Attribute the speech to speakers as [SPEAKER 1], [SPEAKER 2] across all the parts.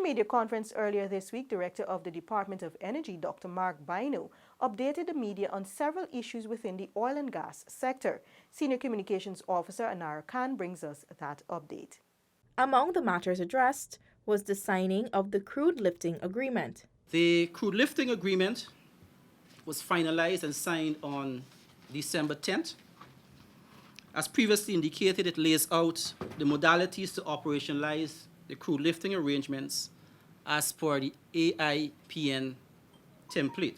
[SPEAKER 1] media conference earlier this week, Director of the Department of Energy, Dr. Mark BYNOE, updated the media on several issues within the oil and gas sector. Senior Communications Officer ANARA brings us that update.
[SPEAKER 2] Among the matters addressed was the signing of the crude lifting agreement.
[SPEAKER 3] The crude lifting agreement was finalized and signed on December 10th. As previously indicated, it lays out the modalities to operationalize the crude lifting arrangements as per the AIPN template.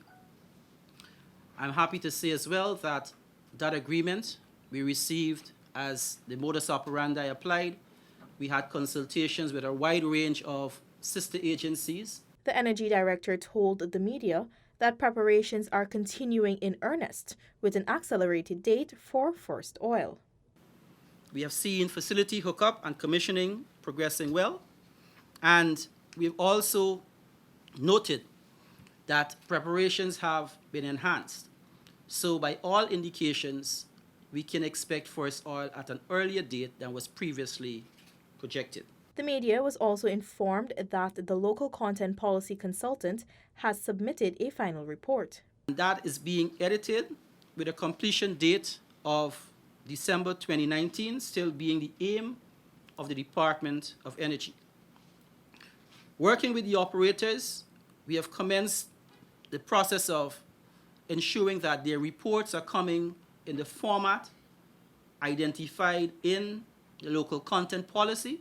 [SPEAKER 3] I'm happy to say as well that that agreement we received as the modus operandi applied. We had consultations with a wide range of sister agencies.
[SPEAKER 2] The Energy Director told the media that preparations are continuing in earnest with an accelerated date for first oil.
[SPEAKER 3] We have seen facility hookup and commissioning progressing well, and we've also noted that preparations have been enhanced. So by all indications, we can expect first oil at an earlier date than was previously projected.
[SPEAKER 2] The media was also informed that the local content policy consultant has submitted a final report.
[SPEAKER 3] And that is being edited with a completion date of December 2019, still being the aim of the Department of Energy. Working with the operators, we have commenced the process of ensuring that their reports are coming in the format identified in the local content policy,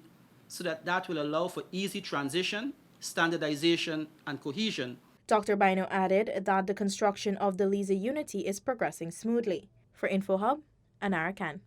[SPEAKER 3] so that will allow for easy transition, standardization, and cohesion.
[SPEAKER 2] Dr. BYNOE added that the construction of the Liza Unity is progressing smoothly. For InfoHub, ANARA.